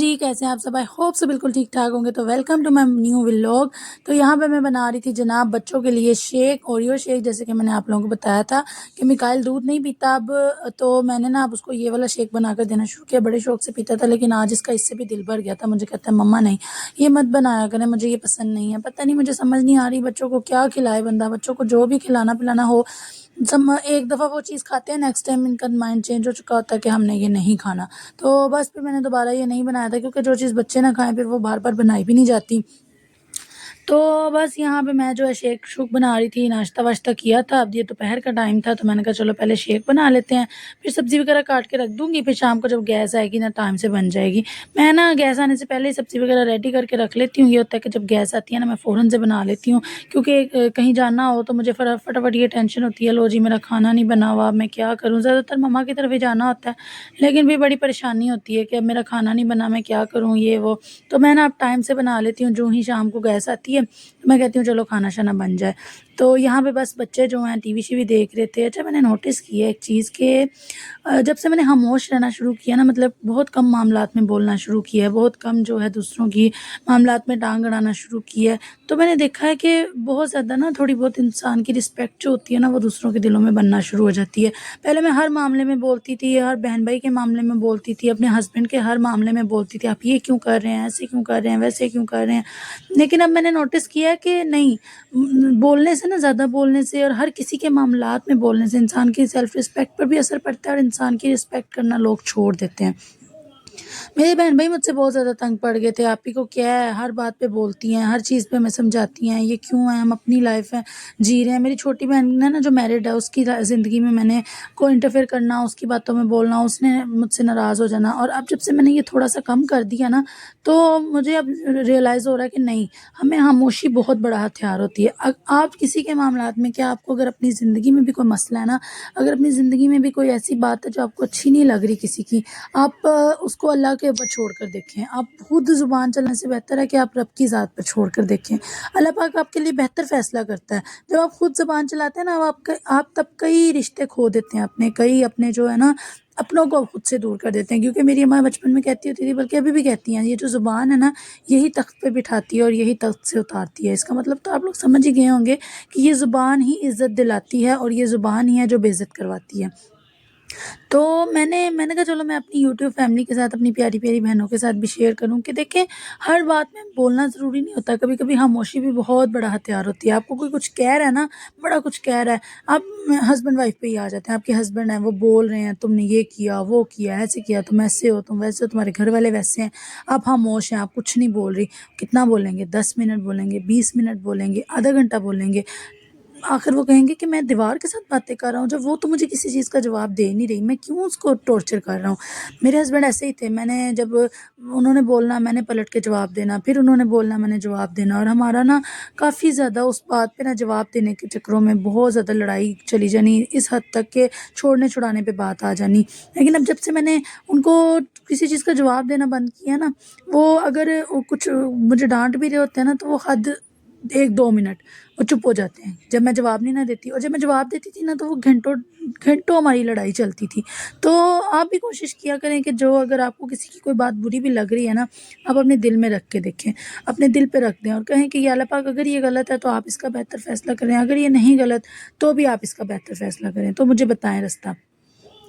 जी, कैसे हैं आप सब? आई होप सो बिल्कुल ठीक-ठाक होंगे। तो welcome to my new vlog. तो यहाँ पे मैं बना रही थी जनाब बच्चों के लिए शेक, ओरियो शेक, जैसे कि मैंने आप लोगों को बताया था कि मिकाइल दूध नहीं पीता अब। तो मैंने ना अब उसको ये वाला शेक बनाकर देना शुरू किया। बड़े शौक से पीता था, लेकिन आज इसका इससे भी दिल भर गया था। मुझे कहता है मम्मा नहीं, ये मत बनाया करें, मुझे ये पसंद नहीं है। पता नहीं, मुझे समझ नहीं आ रही बच्चों को क्या खिलाए बंदा। बच्चों को जो भी खिलाना-पिलाना हो, सम एक दफ़ा वो चीज़ खाते हैं, नेक्स्ट टाइम इनका माइंड चेंज हो चुका होता है कि हमने ये नहीं खाना। तो बस फिर मैंने दोबारा ये नहीं बनाया था, क्योंकि जो चीज़ बच्चे ना खाएँ फिर वो बार-बार बनाई भी नहीं जाती। तो बस यहाँ पे मैं जो है शेक-शुक बना रही थी, नाश्ता-वाश्ता किया था। अब ये दोपहर का टाइम था, तो मैंने कहा चलो पहले शेक बना लेते हैं, फिर सब्ज़ी वगैरह काट के रख दूँगी, फिर शाम को जब गैस आएगी ना टाइम से बन जाएगी। मैं ना गैस आने से पहले ही सब्ज़ी वगैरह रेडी करके रख लेती हूँ। ये होता है कि जब गैस आती है ना मैं फ़ौरन से बना लेती हूँ, क्योंकि कहीं जाना हो तो मुझे फटाफट ये टेंशन होती है, लो जी मेरा खाना नहीं बना हुआ, मैं क्या करूँ? ज़्यादातर मम्मा की तरफ ही जाना होता है, लेकिन फिर बड़ी परेशानी होती है कि अब मेरा खाना नहीं बना, मैं क्या करूँ ये वो। तो मैं ना अब टाइम से बना लेती हूँ, जो ही शाम को गैस आती है तो मैं कहती हूँ चलो खाना-शाना बन जाए। तो यहाँ पे बस बच्चे जो हैं टीवी-शीवी देख रहे थे। अच्छा, मैंने नोटिस की है एक चीज़ कि जब से मैंने खामोश रहना शुरू किया ना, मतलब बहुत कम मामलात में बोलना शुरू किया है, बहुत कम जो है दूसरों की मामलात में टांग अड़ाना शुरू की है, तो मैंने देखा है कि बहुत ज़्यादा ना थोड़ी बहुत इंसान की रिस्पेक्ट जो होती है ना वो दूसरों के दिलों में बनना शुरू हो जाती है। पहले मैं हर मामले में बोलती थी, हर बहन-भाई के मामले में बोलती थी, अपने हस्बैंड के हर मामले में बोलती थी, आप ये क्यों कर रहे हैं, ऐसे क्यों कर रहे हैं, वैसे क्यों कर रहे हैं। लेकिन अब मैंने नोटिस किया है कि नहीं, बोलने से ना, ज़्यादा बोलने से और हर किसी के मामलात में बोलने से इंसान की सेल्फ रिस्पेक्ट पर भी असर पड़ता है और इंसान की रिस्पेक्ट करना लोग छोड़ देते हैं। मेरे बहन-भाई मुझसे बहुत ज़्यादा तंग पड़ गए थे, "आप ही को क्या है, हर बात पे बोलती हैं, हर चीज़ पे हमें समझाती हैं, ये क्यों है, हम अपनी लाइफ़ है जी रहे हैं।" मेरी छोटी बहन है ना जो मैरिड है, उसकी ज़िंदगी में मैंने को इंटरफेयर करना, उसकी बातों में बोलना, उसने मुझसे नाराज़ हो जाना। और अब जब से मैंने ये थोड़ा-सा कम कर दिया ना, तो मुझे अब रियलाइज़ हो रहा है कि नहीं, हमें खामोशी बहुत बड़ा हथियार होती है। आप किसी के मामलात में क्या, आपको अगर अपनी ज़िंदगी में भी कोई मसला है ना, अगर अपनी ज़िंदगी में भी कोई ऐसी बात है जो आपको अच्छी नहीं लग रही किसी की, आप उसको अल्लाह के ऊपर छोड़ कर देखें। आप खुद ज़ुबान चलाने से बेहतर है कि आप रब की ज़ात पर छोड़ कर देखें। अल्लाह पाक आपके लिए बेहतर फ़ैसला करता है। जब आप खुद ज़ुबान चलाते हैं ना, आप तब कई रिश्ते खो देते हैं अपने, कई अपने जो है ना, अपनों को खुद से दूर कर देते हैं। क्योंकि मेरी अम्मा बचपन में कहती होती थी, बल्कि अभी भी कहती हैं, ये जो ज़ुबान है ना, यही तख्त पे बिठाती है और यही तख्त से उतारती है। इसका मतलब तो आप लोग समझ ही गए होंगे कि ये ज़ुबान ही इज़्ज़त दिलाती है और ये ज़ुबान ही है जो बेइज़्ज़त करवाती है। तो मैंने कहा चलो मैं अपनी यूट्यूब फैमिली के साथ, अपनी प्यारी-प्यारी बहनों के साथ भी शेयर करूँ कि देखें, हर बात में बोलना ज़रूरी नहीं होता। कभी-कभी खामोशी भी बहुत बड़ा हथियार होती है। आपको कोई कुछ कह रहा है ना, बड़ा कुछ कह रहा है, आप हस्बैंड वाइफ पे ही आ जाते हैं। आपके हस्बैंड हैं, वो बोल रहे हैं, तुमने ये किया, वो किया, ऐसे किया, तुम ऐसे हो, तुम वैसे हो, तुम्हारे घर वाले वैसे हैं। आप खामोश हैं, आप कुछ नहीं बोल रही। कितना बोलेंगे? 10 मिनट बोलेंगे, 20 मिनट बोलेंगे, आधा घंटा बोलेंगे। आखिर वो कहेंगे कि मैं दीवार के साथ बातें कर रहा हूँ, जब वो तो मुझे किसी चीज़ का जवाब दे नहीं रही, मैं क्यों उसको टॉर्चर कर रहा हूँ। मेरे हस्बैंड ऐसे ही थे, मैंने जब उन्होंने बोलना मैंने पलट के जवाब देना, फिर उन्होंने बोलना मैंने जवाब देना, और हमारा ना काफ़ी ज़्यादा उस बात पे ना जवाब देने के चक्करों में बहुत ज़्यादा लड़ाई चली जानी, इस हद तक के छोड़ने छुड़ाने पे बात आ जानी। लेकिन अब जब से मैंने उनको किसी चीज़ का जवाब देना बंद किया ना, वो अगर वो कुछ मुझे डांट भी रहे होते हैं ना, तो वो हद 1-2 मिनट वो चुप हो जाते हैं, जब मैं जवाब नहीं ना देती। और जब मैं जवाब देती थी ना, तो वो घंटों घंटों हमारी लड़ाई चलती थी। तो आप भी कोशिश किया करें कि जो अगर आपको किसी की कोई बात बुरी भी लग रही है ना, आप अपने दिल में रख के देखें, अपने दिल पे रख दें और कहें कि या अल्लाह पाक, अगर ये गलत है तो आप इसका बेहतर फ़ैसला करें, अगर ये नहीं गलत तो भी आप इसका बेहतर फ़ैसला करें, तो मुझे बताएँ रास्ता।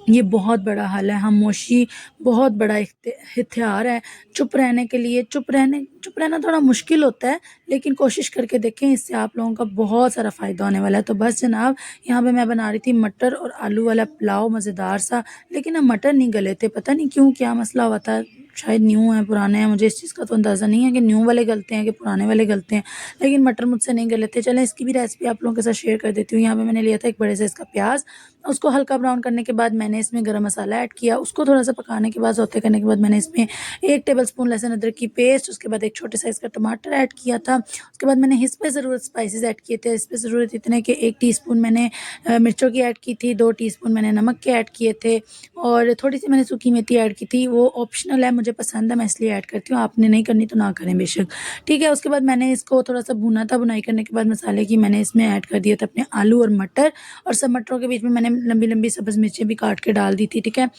ये बहुत बड़ा हल है। खामोशी बहुत बड़ा हथियार है। चुप रहना थोड़ा मुश्किल होता है, लेकिन कोशिश करके देखें, इससे आप लोगों का बहुत सारा फ़ायदा होने वाला है। तो बस जनाब, यहाँ पे मैं बना रही थी मटर और आलू वाला पुलाव मज़ेदार सा, लेकिन ना मटर नहीं गले थे, पता नहीं क्यों, क्या मसला हुआ था। शायद न्यू हैं, पुराने हैं, मुझे इस चीज़ का तो अंदाज़ा नहीं है कि न्यू वाले गलते हैं कि पुराने वाले गलते हैं, लेकिन मटर मुझसे नहीं गले थे। चलें, इसकी भी रेसिपी आप लोगों के साथ शेयर कर देती हूँ। यहाँ पे मैंने लिया था एक बड़े साइज़ का प्याज़, उसको हल्का ब्राउन करने के बाद मैंने इसमें गरम मसाला ऐड किया। उसको थोड़ा-सा पकाने के बाद, सौते करने के बाद, मैंने इसमें 1 टेबलस्पून लहसुन अदरक की पेस्ट, उसके बाद 1 छोटे साइज़ का टमाटर ऐड किया था। उसके बाद मैंने हिस्ब ज़रूरत स्पाइसेस ऐड किए थे। हिस्ब ज़रूरत इतने कि 1 टीस्पून मैंने मिर्चों की ऐड की थी, 2 टीस्पून मैंने नमक के ऐड किए थे और थोड़ी-सी मैंने सूखी मेथी ऐड की थी। वो ऑप्शनल है, मुझे पसंद है, मैं इसलिए ऐड करती हूँ। आपने नहीं करनी तो ना करें बेशक, ठीक है। उसके बाद मैंने इसको थोड़ा-सा भुना था। भुनाई करने के बाद मसाले की मैंने इसमें ऐड कर दिए थे अपने आलू और मटर, और सब मटरों के बीच में मैंने लंबी-लंबी सब्ज़ मिर्चें भी काट के डाल दी थी, ठीक है।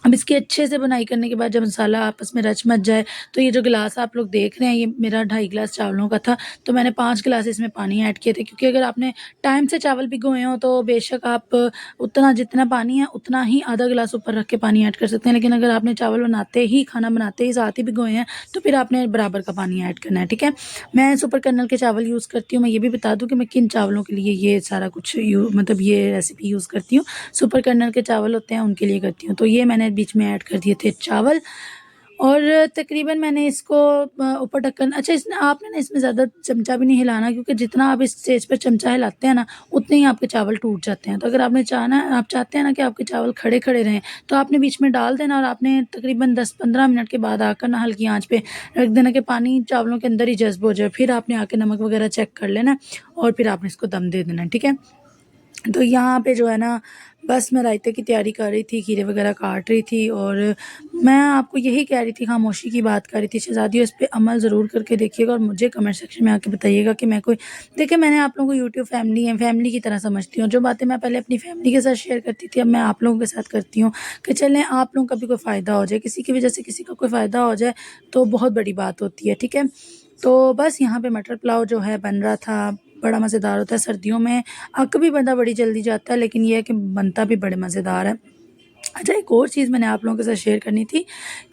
अब इसकी अच्छे से बुनाई करने के बाद जब मसाला आपस में रच मच जाए, तो ये जो गिलास आप लोग देख रहे हैं, ये मेरा 2.5 गिलास चावलों का था, तो मैंने 5 गिलास इसमें पानी ऐड किए थे। क्योंकि अगर आपने टाइम से चावल भिगोए हों तो बेशक आप उतना जितना पानी है उतना ही आधा गिलास ऊपर रख के पानी ऐड कर सकते हैं। लेकिन अगर आपने चावल बनाते ही, खाना बनाते ही साथ ही भिगोए हैं, तो फिर आपने बराबर का पानी ऐड करना है, ठीक है। मैं सुपर कर्नल के चावल यूज़ करती हूँ। मैं ये भी बता दूँ कि मैं किन चावलों के लिए ये सारा कुछ मतलब ये रेसिपी यूज़ करती हूँ। सुपर कर्नल के चावल होते हैं उनके लिए करती हूँ। तो ये मैंने बीच में ऐड कर दिए थे चावल, और तकरीबन मैंने इसको ऊपर ढक्कन, अच्छा इसमें आपने ना इसमें ज़्यादा चमचा भी नहीं हिलाना, क्योंकि जितना आप इस स्टेज पर चमचा हिलाते हैं ना, उतने ही आपके चावल टूट जाते हैं। तो अगर आप चाहते हैं ना कि आपके चावल खड़े खड़े रहें, तो आपने बीच में डाल देना, और आपने तकरीबन 10-15 मिनट के बाद आकर ना हल्की आंच पे रख देना कि पानी चावलों के अंदर ही जज्ब हो जाए। फिर आपने आके नमक वगैरह चेक कर लेना, और फिर आपने इसको दम दे देना, ठीक है। तो यहाँ पे जो है ना, बस मैं रायते की तैयारी कर रही थी, खीरे वगैरह काट रही थी, और मैं आपको यही कह रही थी, खामोशी की बात कर रही थी। शहज़ादियों, इस पे अमल ज़रूर करके देखिएगा, और मुझे कमेंट सेक्शन में आके बताइएगा कि मैं कोई, देखिए मैंने आप लोगों को यूट्यूब फैमिली है, फैमिली की तरह समझती हूँ। जो बातें मैं पहले अपनी फैमिली के साथ शेयर करती थी, अब मैं आप लोगों के साथ करती हूँ, कि चलें आप लोगों का भी कोई फ़ायदा हो जाए, किसी की वजह से किसी का कोई फ़ायदा हो जाए तो बहुत बड़ी बात होती है, ठीक है। तो बस यहाँ पे मटर पुलाव जो है बन रहा था, बड़ा मज़ेदार होता है सर्दियों में। अक भी बंदा बड़ी जल्दी जाता है, लेकिन ये है कि बनता भी बड़े मज़ेदार है। अच्छा, एक और चीज़ मैंने आप लोगों के साथ शेयर करनी थी,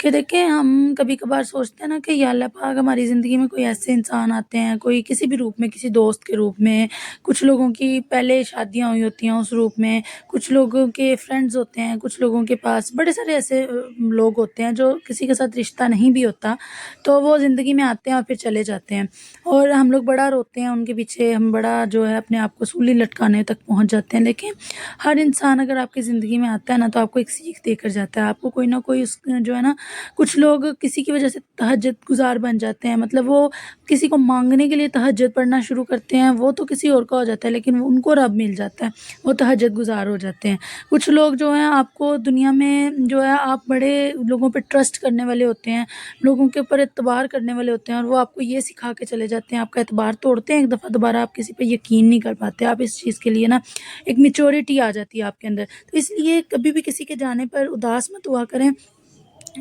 कि देखें हम कभी-कभार सोचते हैं ना कि या अल्लाह पाक हमारी ज़िंदगी में कोई ऐसे इंसान आते हैं, कोई किसी भी रूप में, किसी दोस्त के रूप में, कुछ लोगों की पहले शादियाँ हुई होती हैं उस रूप में, कुछ लोगों के फ्रेंड्स होते हैं, कुछ लोगों के पास बड़े सारे ऐसे लोग होते हैं जो किसी के साथ रिश्ता नहीं भी होता, तो वो ज़िंदगी में आते हैं और फिर चले जाते हैं, और हम लोग बड़ा रोते हैं उनके पीछे, हम बड़ा जो है अपने आप को सूली लटकाने तक पहुँच जाते हैं। लेकिन हर इंसान अगर आपकी ज़िंदगी में आता है ना, तो आपको एक सीख देकर जाता है। आपको कोई ना कोई उस जो है ना, कुछ लोग किसी की वजह से तहज्जुद गुज़ार बन जाते हैं, मतलब वो किसी को माँगने के लिए तहज्जुद पढ़ना शुरू करते हैं, वो तो किसी और का हो जाता है, लेकिन उनको रब मिल जाता है, वो तहज्जुद गुज़ार हो जाते हैं। कुछ लोग जो हैं, आपको दुनिया में जो है, आप बड़े लोगों पे ट्रस्ट करने वाले होते हैं, लोगों के ऊपर एतबार करने वाले होते हैं, और वो आपको ये सिखा के चले जाते हैं, आपका एतबार तोड़ते हैं एक दफ़ा, दोबारा आप किसी पे यकीन नहीं कर पाते। आप इस चीज़ के लिए ना, एक मैच्योरिटी आ जाती है आपके अंदर। तो इसलिए कभी भी किसी के जाने पर उदास मत हुआ करें।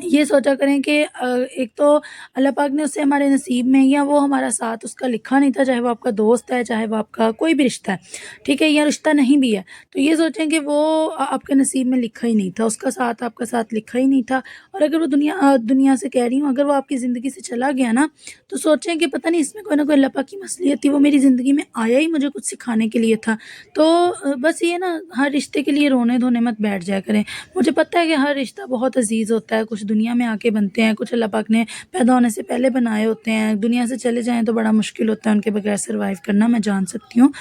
ये सोचा करें कि एक तो अल्लाह पाक ने उसे हमारे नसीब में, या वो हमारा साथ उसका लिखा नहीं था, चाहे वो आपका दोस्त है, चाहे वो आपका कोई भी रिश्ता है, ठीक है, या रिश्ता नहीं भी है, तो ये सोचें कि वो आपके नसीब में लिखा ही नहीं था, उसका साथ आपका साथ लिखा ही नहीं था। और अगर वो दुनिया से कह रही हूँ, अगर वो आपकी ज़िंदगी से चला गया ना, तो सोचें कि पता नहीं इसमें कोई ना कोई अल्लाह पाक की मसलियत थी, वो मेरी ज़िंदगी में आया ही मुझे कुछ सिखाने के लिए था। तो बस ये ना, हर रिश्ते के लिए रोने धोने मत बैठ जाया करें। मुझे पता है कि हर रिश्ता बहुत अजीज़ होता है, कुछ दुनिया में आके बनते हैं, कुछ अल्लाह पाक ने पैदा होने से पहले बनाए होते हैं, दुनिया से चले जाएँ तो बड़ा मुश्किल होता है उनके बगैर सर्वाइव करना, मैं जान सकती हूँ।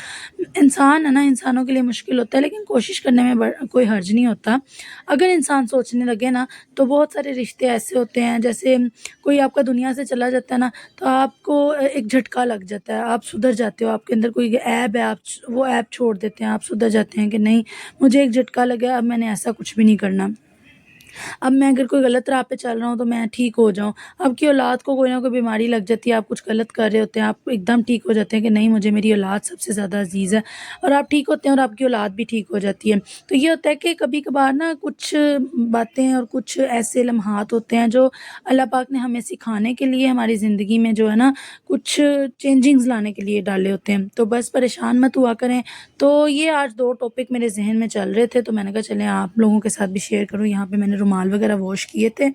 इंसान है ना, इंसानों के लिए मुश्किल होता है, लेकिन कोशिश करने में कोई हर्ज नहीं होता। अगर इंसान सोचने लगे ना, तो बहुत सारे रिश्ते ऐसे होते हैं, जैसे कोई आपका दुनिया से चला जाता है ना, तो आपको एक झटका लग जाता है, आप सुधर जाते हो, आपके अंदर कोई ऐब है, आप वो ऐब छोड़ देते हैं, आप सुधर जाते हैं कि नहीं, मुझे एक झटका लगा, अब मैंने ऐसा कुछ भी नहीं करना। अब मैं अगर कोई गलत राह पे चल रहा हूँ तो मैं ठीक हो जाऊँ। अब की औलाद को कोई ना कोई बीमारी लग जाती है, आप कुछ गलत कर रहे होते हैं, आप एकदम ठीक हो जाते हैं कि नहीं, मुझे मेरी औलाद सबसे ज़्यादा अज़ीज़ है, और आप ठीक होते हैं और आपकी औलाद भी ठीक हो जाती है। तो ये होता है कि कभी-कभार ना कुछ बातें और कुछ ऐसे लम्हात होते हैं जो अल्लाह पाक ने हमें सिखाने के लिए हमारी ज़िंदगी में जो है ना, कुछ चेंजिंग्स लाने के लिए डाले होते हैं। तो बस परेशान मत हुआ करें। तो ये आज 2 टॉपिक मेरे ज़हन में चल रहे थे, तो मैंने कहा चलें आप लोगों के साथ भी शेयर करूँ। यहाँ पे मैंने रुमाल वगैरह वॉश किए थे,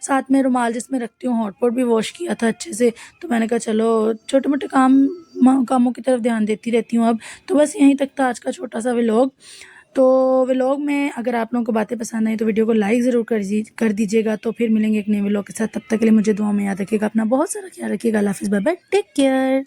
साथ में रुमाल जिसमें रखती हूँ हॉट पॉट भी वॉश किया था अच्छे से। तो मैंने कहा चलो छोटे-मोटे कामों की तरफ ध्यान देती रहती हूँ अब। तो बस यहीं तक था आज का छोटा-सा व्लॉग। तो व्लॉग में अगर आप लोगों को बातें पसंद आई तो वीडियो को लाइक ज़रूर कर दीजिएगा। तो फिर मिलेंगे एक नए व्लॉग के साथ, तब तक के लिए मुझे दुआ में याद रखिएगा। अपना बहुत सारा ख्याल रखिएगा। अल्लाह हाफ़िज़, बाय बाय, टेक केयर।